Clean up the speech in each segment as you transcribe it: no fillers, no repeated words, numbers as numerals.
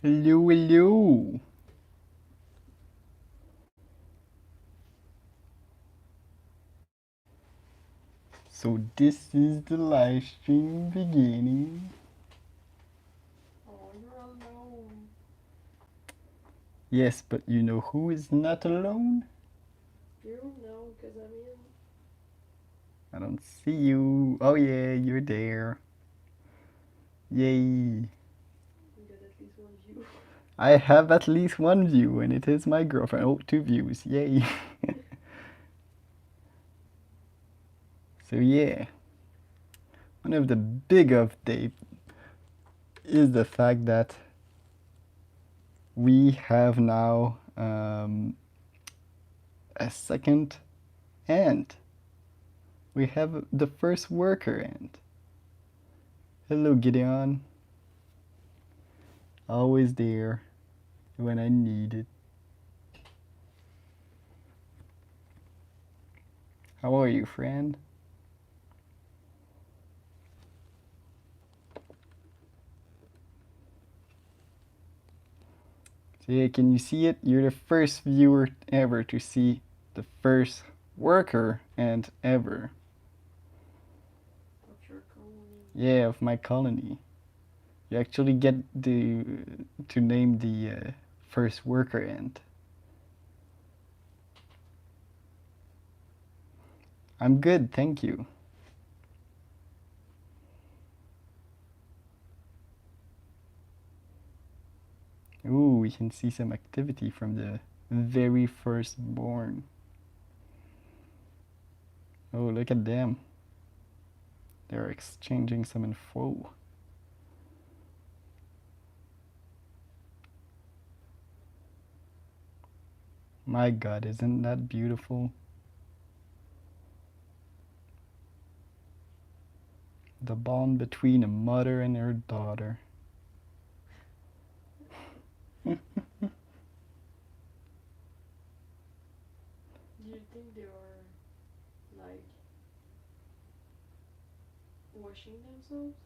Hello, hello. So this is the live stream beginning. Oh, you're alone. Yes, but you know who is not alone? You don't know because I'm in. I don't see you. Oh yeah, you're there. Yay. You got at least one view. I have at least one view and it is my girlfriend. Oh, two views. Yay. So yeah, one of the big updates is the fact that we have now a second ant. We have the first worker ant. Hello, Gideon. Always there when I need it. How are you, friend? So yeah, can you see it? You're the first viewer ever to see the first worker ant ever. Of your colony. Yeah, of my colony. You actually get to name the first worker ant. I'm good, thank you. Ooh, we can see some activity from the very first born. Oh, look at them. They're exchanging some info. My God, isn't that beautiful? The bond between a mother and her daughter. Do you think they are like washing themselves?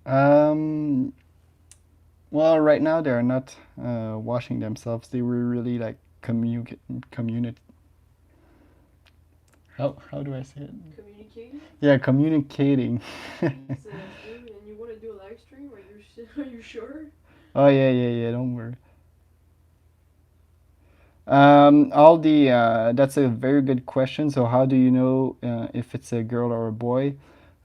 Um, well, right now they are not washing themselves. They were really like communicate. How do I say it? Communicating? Yeah, communicating. It's a thing, and you want to do a live stream? Are you sure? Oh yeah, yeah, yeah. Don't worry. All the that's a very good question. So how do you know if it's a girl or a boy?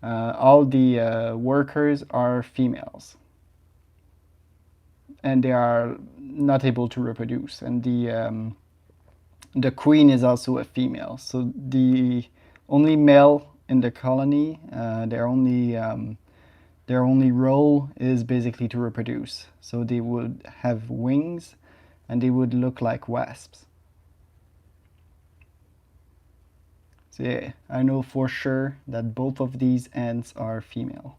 All the workers are females, and they are not able to reproduce. And the queen is also a female. So the only male in the colony, their only role is basically to reproduce. So they would have wings, and they would look like wasps. So yeah, I know for sure that both of these ants are female.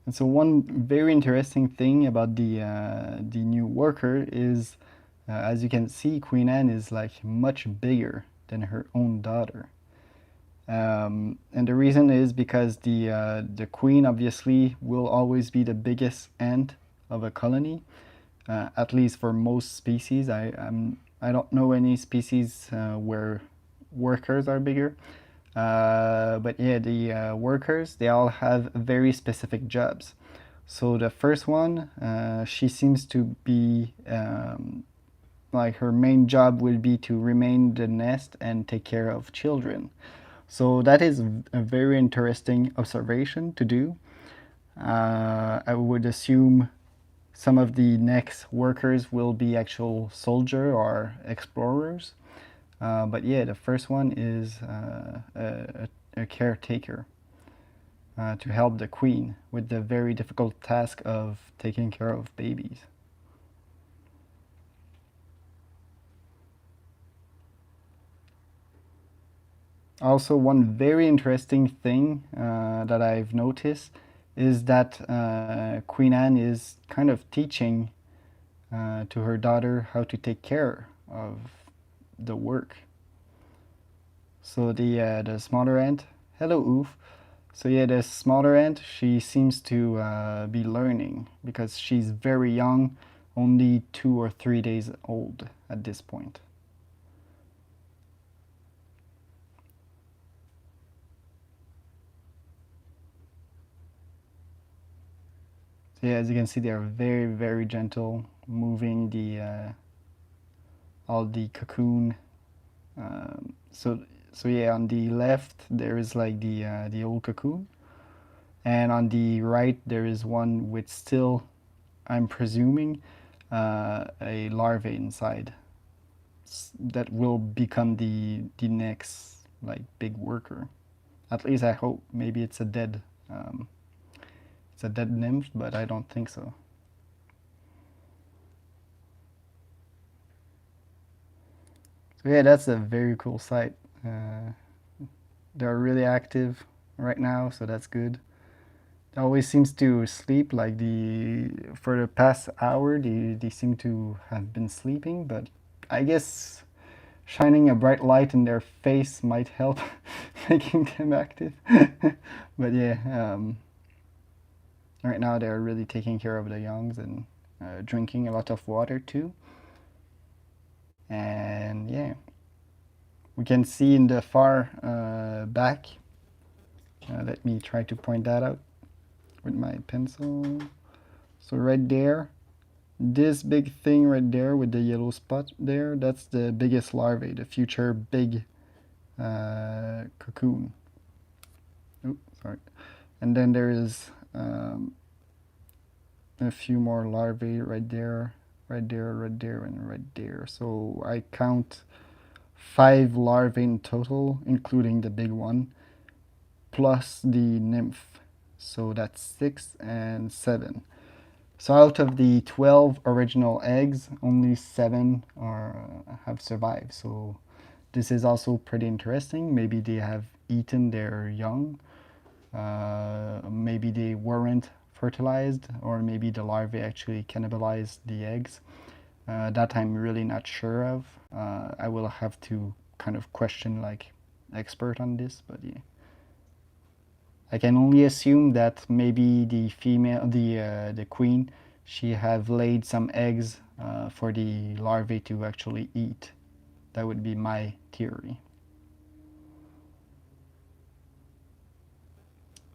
And so one very interesting thing about the new worker is, as you can see, Queen Anne is like much bigger than her own daughter. And the reason is because the queen obviously will always be the biggest ant of a colony, at least for most species. I don't know any species where workers are bigger. But yeah, the workers, they all have very specific jobs. So the first one, she seems to be like her main job will be to remain the nest and take care of children. So that is a very interesting observation to do. I would assume some of the next workers will be actual soldier or explorers. But yeah, the first one is a caretaker to help the queen with the very difficult task of taking care of babies. Also, one very interesting thing that I've noticed is that Queen Anne is kind of teaching to her daughter how to take care of the work. So the smaller ant, hello Oof. So yeah, the smaller ant, she seems to be learning because she's very young, only 2 or 3 days old at this point. So yeah, as you can see, they are very, very gentle, moving the all the cocoon. So yeah, on the left there is like the old cocoon, and on the right there is one with still, I'm presuming, a larvae inside that will become the next like big worker. At least I hope. Maybe um, it's a dead nymph, but I don't think so. So yeah, that's a very cool site. Uh, they're really active right now, so that's good. It always seems to sleep like the for the past hour. They seem to have been sleeping, but I guess shining a bright light in their face might help making them active. But yeah, right now they're really taking care of the youngs and drinking a lot of water too. And yeah, we can see in the far back. Let me try to point that out with my pencil. So right there, this big thing right there with the yellow spot there, that's the biggest larvae, the future big cocoon. Oh, sorry. And then there is a few more larvae right there, right there, right there, and right there. So I count 5 larvae in total, including the big one, plus the nymph. So that's 6 and 7. So out of the 12 original eggs, only 7 have survived. So this is also pretty interesting. Maybe they have eaten their young. Maybe they weren't fertilized, or maybe the larvae actually cannibalized the eggs. That I'm really not sure of. I will have to kind of question like expert on this, but yeah. I can only assume that maybe the female, the queen, she have laid some eggs for the larvae to actually eat. That would be my theory.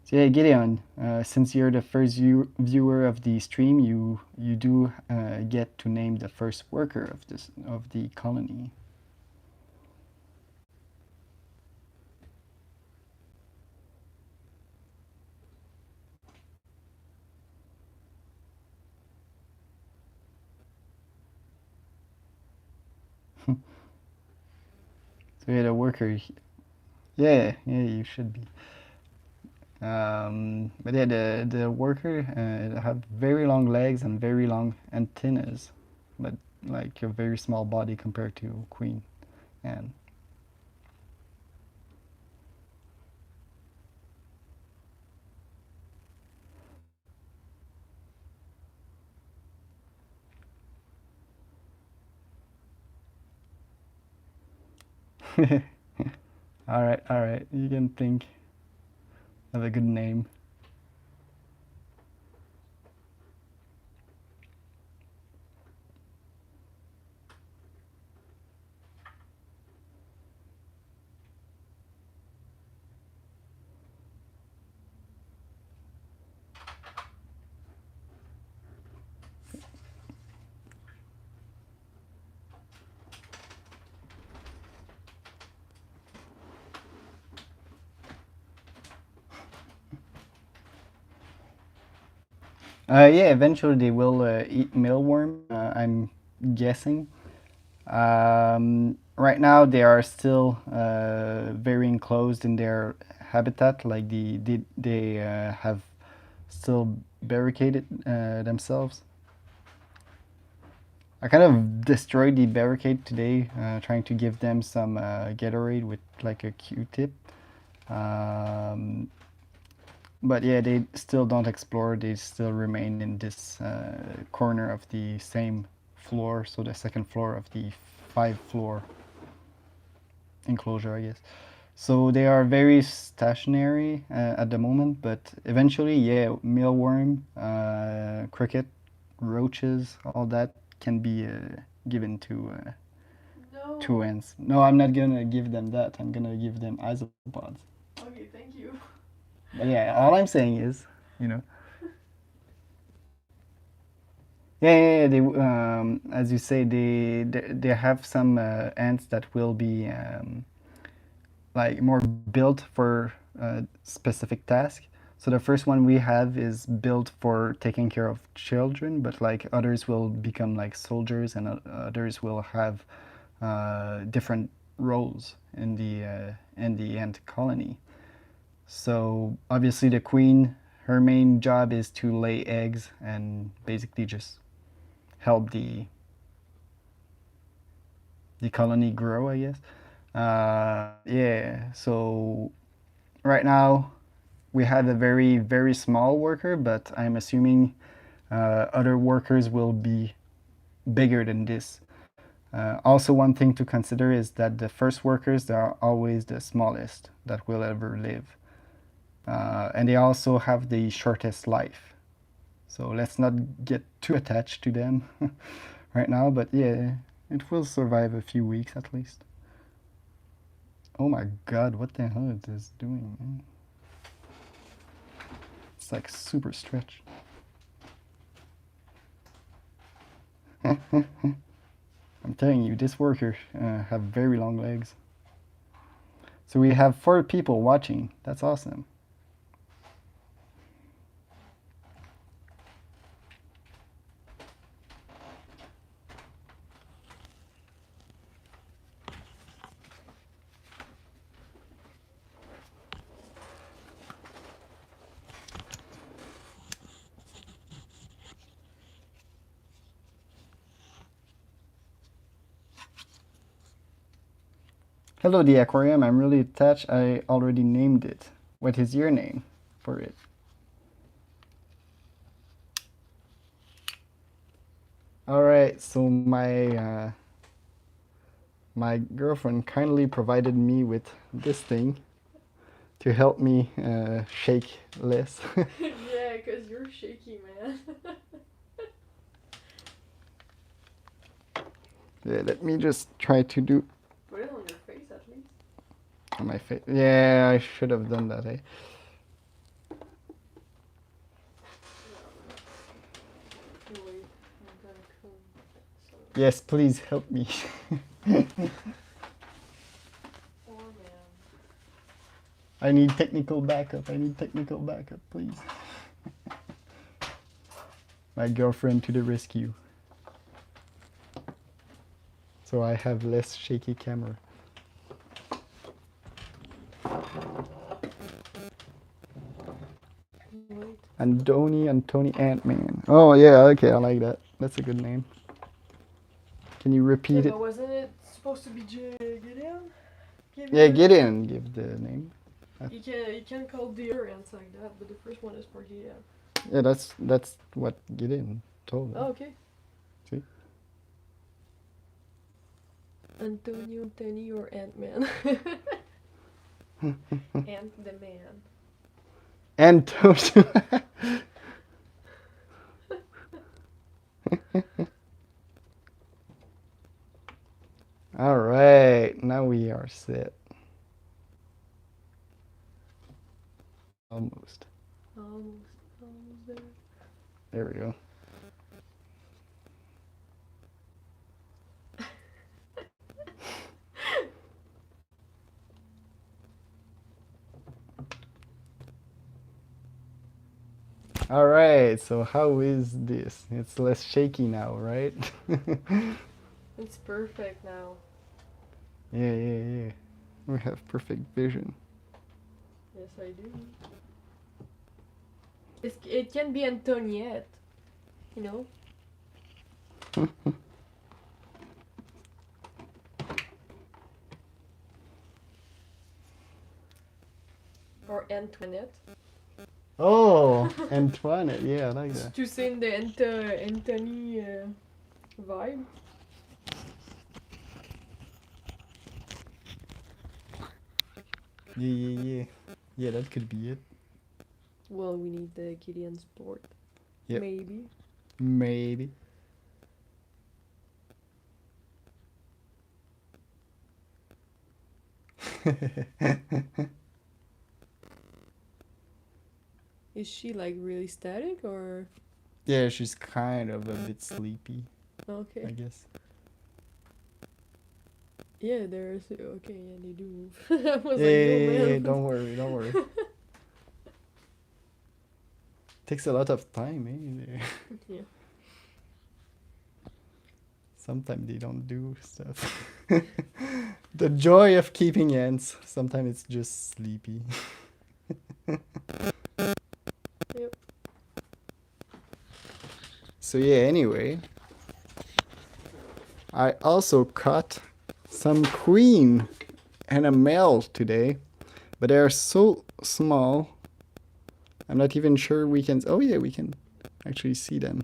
So yeah, Gideon, since you're the first viewer of the stream, you do get to name the first worker of the colony. So yeah, the worker. Yeah, yeah, you should be. But yeah, the worker have very long legs and very long antennas, but like a very small body compared to Queen Anne. All right, you can think of a good name. Yeah, eventually they will eat mealworm. I'm guessing. Right now they are still very enclosed in their habitat, like they have still barricaded themselves. I kind of destroyed the barricade today, trying to give them some Gatorade with like a Q-tip. Um, But yeah, they still don't explore. They still remain in this corner of the same floor, so the second floor of the 5 floor enclosure, I guess. So they are very stationary at the moment, but eventually, yeah, mealworm, cricket, roaches, all that can be given to No. ants. No, I'm not gonna give them that. I'm gonna give them isopods. Okay, thank you. But yeah, all I'm saying is, you know, yeah. They, as you say, they have some ants that will be like more built for a specific task. So the first one we have is built for taking care of children, but like others will become like soldiers, and others will have different roles in the ant colony. So obviously the queen, her main job is to lay eggs and basically just help the colony grow, I guess. Yeah. So right now we have a very small worker, but I'm assuming other workers will be bigger than this. Also, one thing to consider is that the first workers, they are always the smallest that will ever live. And they also have the shortest life. So let's not get too attached to them right now, but yeah, it will survive a few weeks at least. Oh my god, what the hell is this doing, man? It's like super stretched. I'm telling you, this worker have very long legs. So we have 4 people watching. That's awesome. Hello, the aquarium. I'm really attached. I already named it. What is your name for it? All right. So my girlfriend kindly provided me with this thing to help me shake less. Yeah, because you're shaky, man. Yeah, let me just try to do Put it on your face at least. on my face. Yeah, I should have done that. Eh? No, wait, I'm gonna comb some. Yes, please help me. Poor man. I need technical backup. I need technical backup, please. My girlfriend to the rescue. So I have less shaky camera. Wait. Antoni Ant-Man. Oh yeah, okay, I like that. That's a good name. Can you Yeah, repeat it? but wasn't it supposed to be Gideon? Yeah, get in. Give the name. You can call the other ants like that, but the first one is for Gideon. Yeah, that's what get in told. Oh, okay. See? Antonio, Antony, or Ant-Man. Ant the man. Antonio. All right, now we are set. Almost. Almost there. There we go. All right, so how is this? It's less shaky now, right? It's perfect now. Yeah. We have perfect vision. Yes, I do. It can be Antoniette, you know? Or Antoinette. Oh, Antoinette. Yeah, I like that. To sing the Anthony vibe. Yeah, yeah, yeah. Yeah, that could be it. Well, we need the Gideon Sport. Yep. Maybe. Maybe. Is she like really static or? Yeah, she's kind of a bit sleepy, I Okay. guess. Yeah, there's. Okay, yeah, they do move. I was Yeah, like, yeah, yo, yeah, yeah, man. don't worry, don't worry. Takes a lot of time, eh? Yeah. Sometimes they don't do stuff. The joy of keeping ants. Sometimes it's just sleepy. Yep. So yeah, anyway, I also caught some queen and a male today, but they are so small. I'm not even sure we can. Oh yeah, we can actually see them.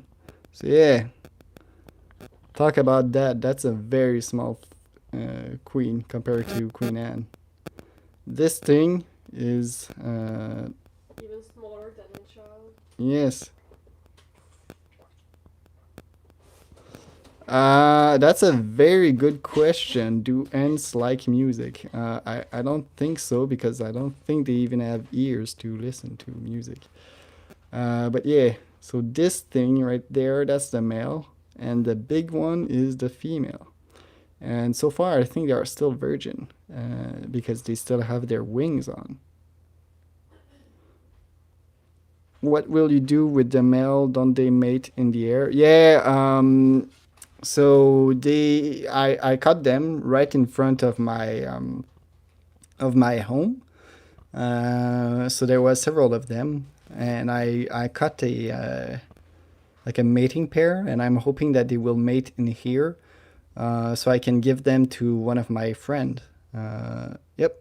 So yeah, talk about that. That's a very small queen compared to Queen Anne. This thing is Even smaller than a child. yes. That's a very good question. Do ants like music? I don't think so because I don't think they even have ears to listen to music. But yeah, so this thing right there, that's the male, and the big one is the female. And so far, I think they are still virgin because they still have their wings on. What will you do with the male? Don't they mate in the air? Yeah, so I caught them right in front of my home. So there was several of them, and I caught a like a mating pair, and I'm hoping that they will mate in here, so I can give them to one of my friend. Yep.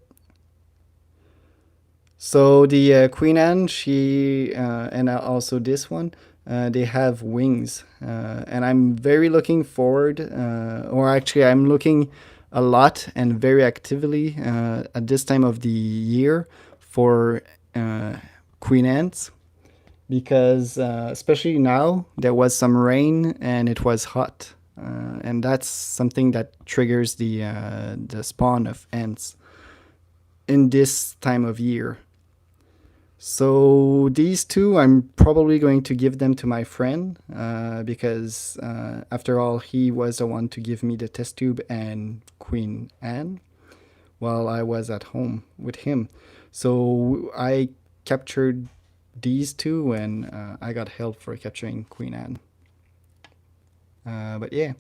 So the Queen Anne, she and also this one, they have wings, and I'm very looking forward, or actually, I'm looking a lot and very actively at this time of the year for uh, Queen Ants because especially now there was some rain and it was hot, and that's something that triggers the spawn of ants in this time of year. So these two, I'm probably going to give them to my friend because, after all, he was the one to give me the test tube and Queen Anne while I was at home with him. So I captured these two, and I got help for capturing Queen Anne. But yeah,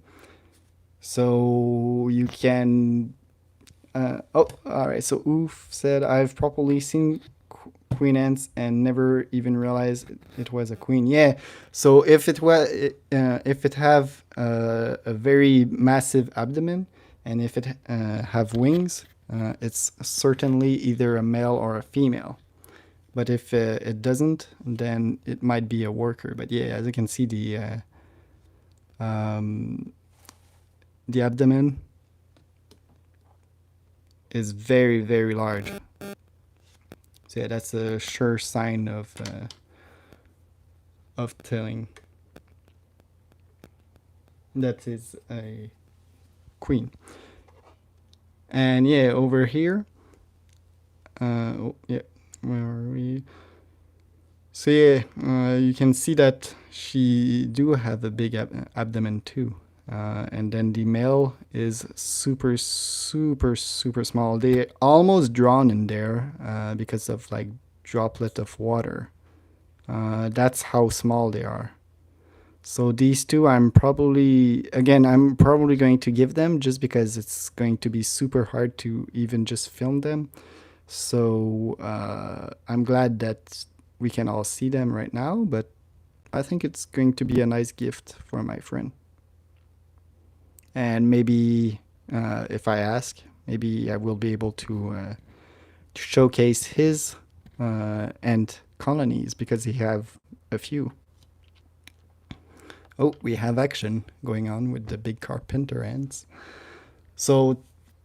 so you can. Oh, all right. So Oof said I've probably seen Queen ants and never even realized it was a queen. Yeah. So if it have a very massive abdomen and if it have wings, it's certainly either a male or a female. But if it doesn't, then it might be a worker. But yeah, as you can see, the abdomen is very very large. So yeah, that's a sure sign of telling that is a queen. And yeah, over here, oh, yeah, where are we? So yeah, you can see that she do have a big abdomen too. And then the male is super, super, super small. They almost drawn in there because of like droplet of water. That's how small they are. So these two, I'm probably going to give them just because it's going to be super hard to even just film them. So I'm glad that we can all see them right now, but I think it's going to be a nice gift for my friend. And maybe if I ask, maybe I will be able to showcase his and colonies because they have a few. Oh, we have action going on with the big carpenter ants. So,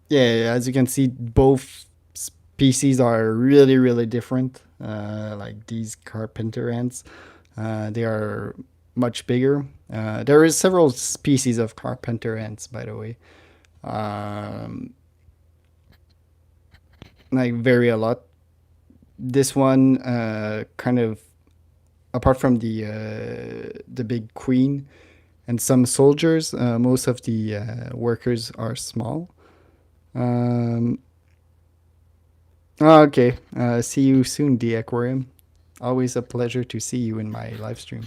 yeah, as you can see, both species are really, really different. Like these carpenter ants, they are much bigger. There is several species of carpenter ants, by the way. Um, like vary a lot. This one, kind of apart from the big queen and some soldiers, most of the workers are small. Um, okay. See you soon, the aquarium. Always a pleasure to see you in my live stream.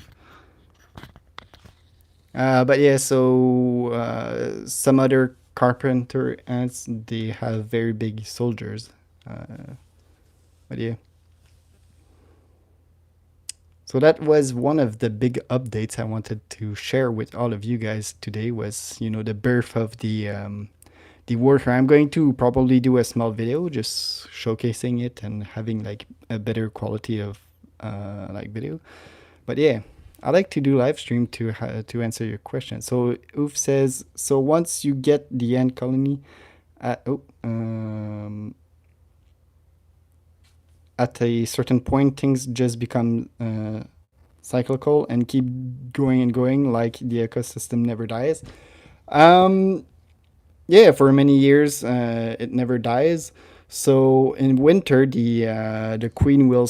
But yeah, so some other carpenter ants, they have very big soldiers. But yeah. So that was one of the big updates I wanted to share with all of you guys today was, the birth of the worker. I'm going to probably do a small video just showcasing it and having like a better quality of like video. But yeah, I like to do live stream to answer your question. So Oof says, so once you get the ant colony, at a certain point, things just become cyclical and keep going and going, like the ecosystem never dies. Um, yeah, for many years, it never dies. So in winter, the queen will,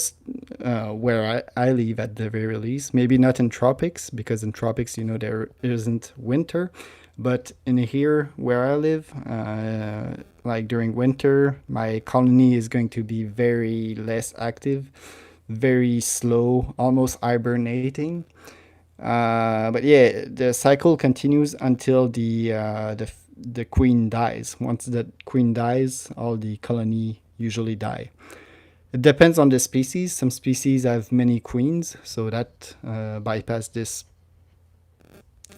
where I live at the very least, maybe not in tropics because in tropics, there isn't winter, but in here where I live, like during winter, my colony is going to be very less active, very slow, almost hibernating. But yeah, the cycle continues until the queen dies. Once the queen dies, all the colony usually die. It depends on the species. Some species have many queens, so that bypass this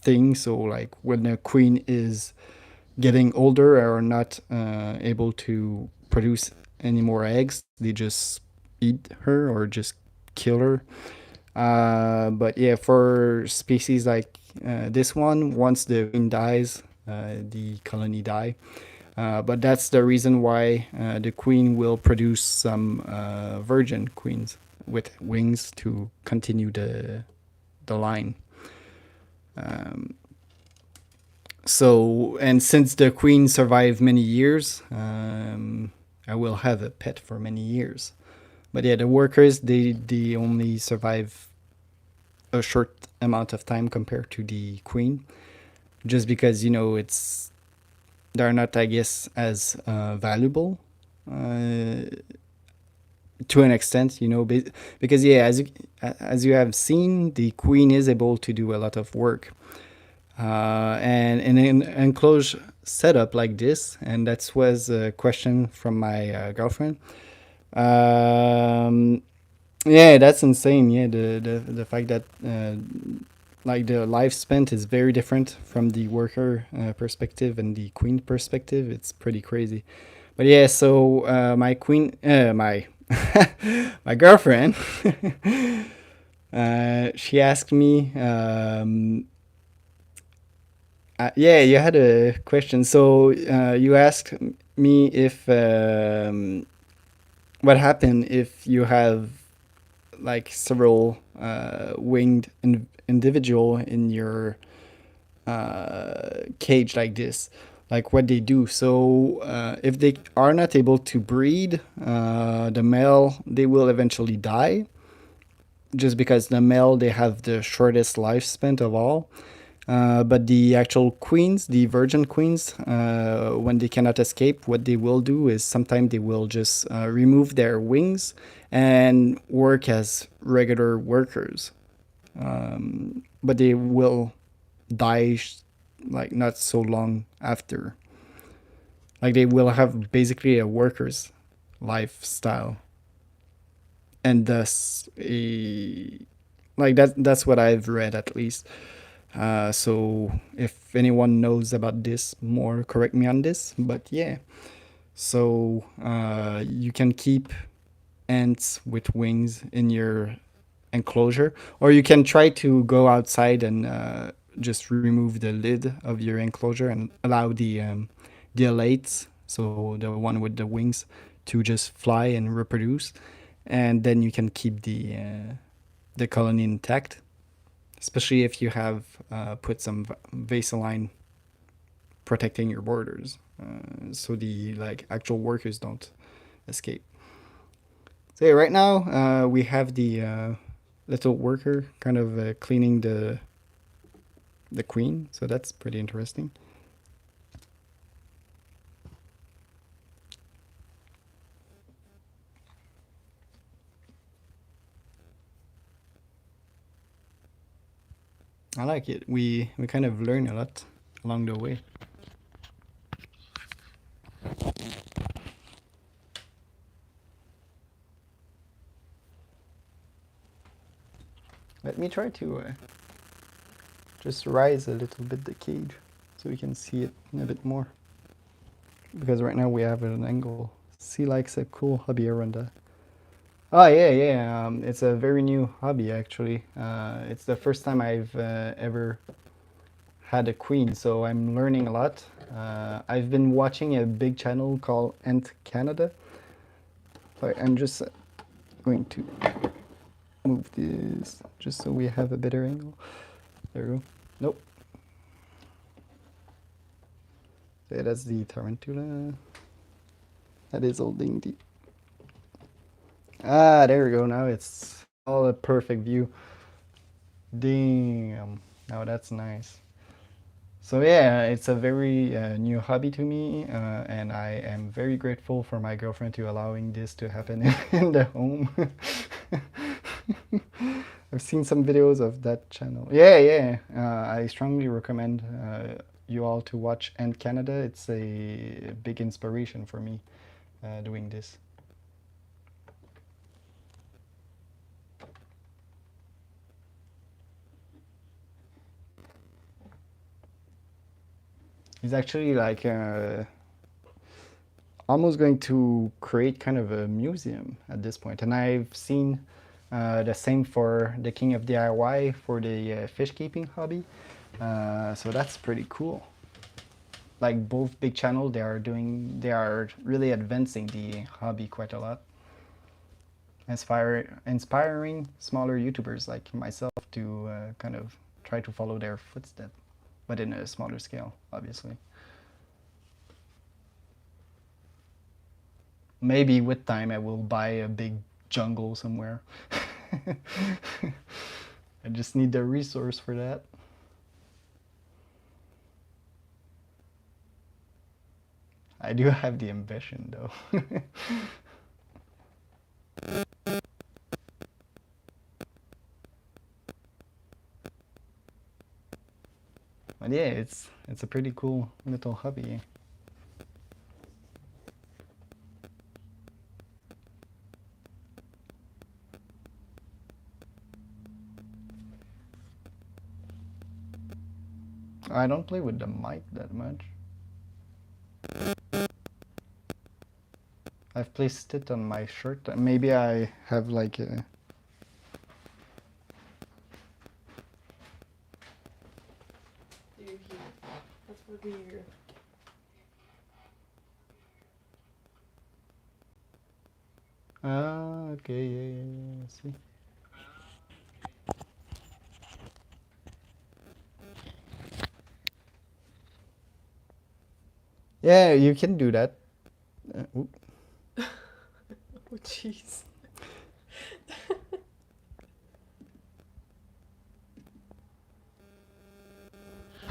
thing. So like when the queen is getting older or not able to produce any more eggs, they just eat her or just kill her. But yeah, for species like this one, once the queen dies, the colony die. But that's the reason why the queen will produce some virgin queens with wings to continue the line. Um, so, and since the queen survived many years, I will have a pet for many years. But yeah, the workers they only survive a short amount of time compared to the queen, just because it's they're not, I guess, as valuable to an extent, because yeah, as you have seen, the queen is able to do a lot of work, and in an enclosed setup like this, and that was a question from my girlfriend. Um, yeah, that's insane. Yeah, the fact that like the life spent is very different from the worker perspective and the queen perspective. It's pretty crazy. But yeah, so my queen, my my girlfriend, she asked me. Yeah, you had a question. So you asked me if what happened if you have like several winged individual in your cage like this, like what they do. So if they are not able to breed, the male, they will eventually die, just because the male, they have the shortest lifespan of all. But the actual queens, the virgin queens, when they cannot escape, what they will do is sometimes they will just remove their wings and work as regular workers. But they will die like not so long after. Like they will have basically a worker's lifestyle, and thus a like that's what I've read at least. So if anyone knows about this more, correct me on this. But yeah, so you can keep ants with wings in your enclosure, or you can try to go outside and just remove the lid of your enclosure and allow the elates, so the one with the wings, to just fly and reproduce, and then you can keep the colony intact. Especially if you have put some vaseline protecting your borders, so the like actual workers don't escape. So yeah, right now we have the little worker kind of cleaning the queen, so that's pretty interesting. I like it. We kind of learn a lot along the way. Let me try to just rise a little bit the cage so we can see it a bit more. Because right now we have an angle. Sea likes a cool hobby around that. Oh yeah, yeah. It's a very new hobby actually. It's the first time I've ever had a queen, so I'm learning a lot. I've been watching a big channel called Ant Canada. So I'm just going to move this just so we have a better angle. There we go. Nope. So yeah, that's the tarantula. That is holding the. Ah, there we go. Now it's all a perfect view. Damn. Now that's nice. So yeah, it's a very new hobby to me, and I am very grateful for my girlfriend to allowing this to happen in the home. I've seen some videos of that channel. Yeah, yeah. I strongly recommend you all to watch Ant Canada. It's a big inspiration for me doing this. He's actually like almost going to create kind of a museum at this point. And I've seen the same for the King of DIY for the fish keeping hobby. So that's pretty cool. Like both big channels, they are really advancing the hobby quite a lot. Inspiring smaller YouTubers like myself to kind of try to follow their footsteps, but in a smaller scale, obviously. Maybe with time I will buy a big jungle somewhere. I just need the resource for that. I do have the ambition though. But yeah, it's a pretty cool little hobby. I don't play with the mic that much. I've placed it on my shirt. Maybe I have like a. Do you hear? That's what we hear. Ah, okay, yeah, yeah, yeah. See. Yeah, you can do that. Oh jeez.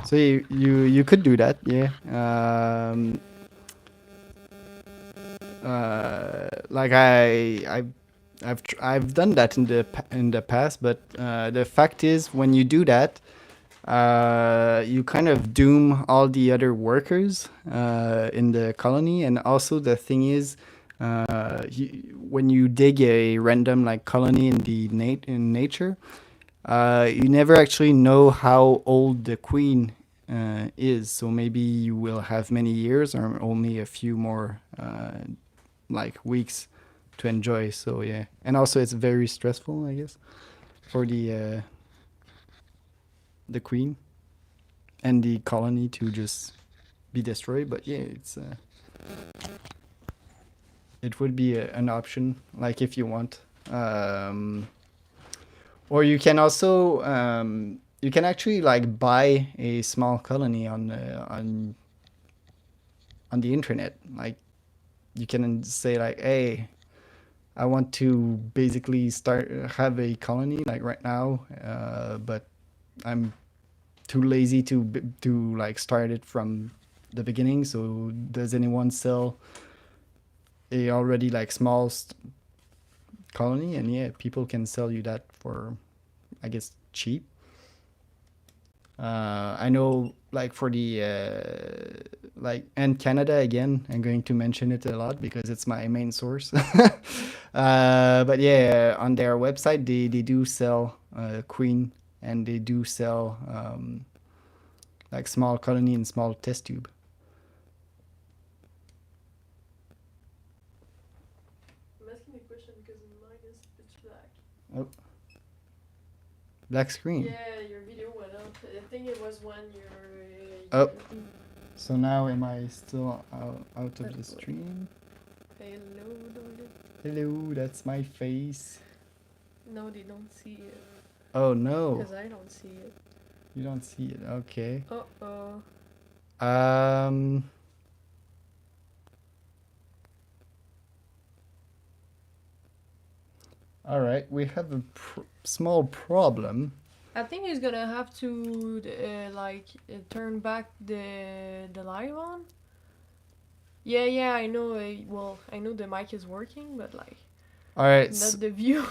So you could do that, yeah. Like I've done that in the past, but the fact is, when you do that, you kind of doom all the other workers in the colony, and also the thing is, when you dig a random like colony in the in nature, you never actually know how old the queen is. So maybe you will have many years or only a few more like weeks to enjoy. So yeah, and also it's very stressful, I guess, for the queen and the colony to just be destroyed. But yeah, it would be an option, like if you want. Or you can also you can actually like buy a small colony on the internet. Like you can say like, hey, I want to basically start have a colony like right now, but I'm too lazy to like start it from the beginning. So does anyone sell a already like small colony? And yeah, people can sell you that for, I guess, cheap. I know, like for the like, and Canada again. I'm going to mention it a lot because it's my main source. But yeah, on their website they do sell queen, and they do sell like small colony and small test tube. I'm asking a question because mine is pitch black. Oh, black screen. Yeah, your video went out. I think it was when Oh. So now am I still out of the stream? Hello, darling. Hello, that's my face. No, they don't see it. Oh no. Because I don't see it. You don't see it. Okay. Uh-oh. All right, we have a small problem. I think he's gonna have to turn back the live on. Yeah, I know. Well, I know the mic is working, but like All right. not the view.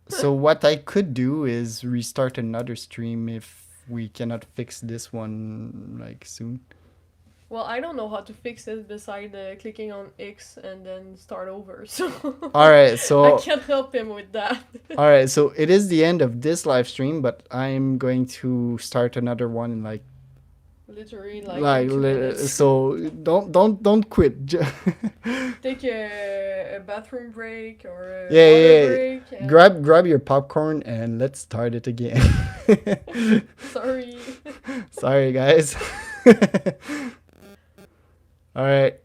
So what I could do is restart another stream if we cannot fix this one like soon. Well, I don't know how to fix it beside clicking on X and then start over. So All right, so I can't help him with that. all right, so it is the end of this live stream, but I'm going to start another one in like Literally, like 2 minutes. so don't quit. Take a bathroom break or a Yeah. water break. And Grab your popcorn and let's start it again. sorry. Sorry, guys. All right.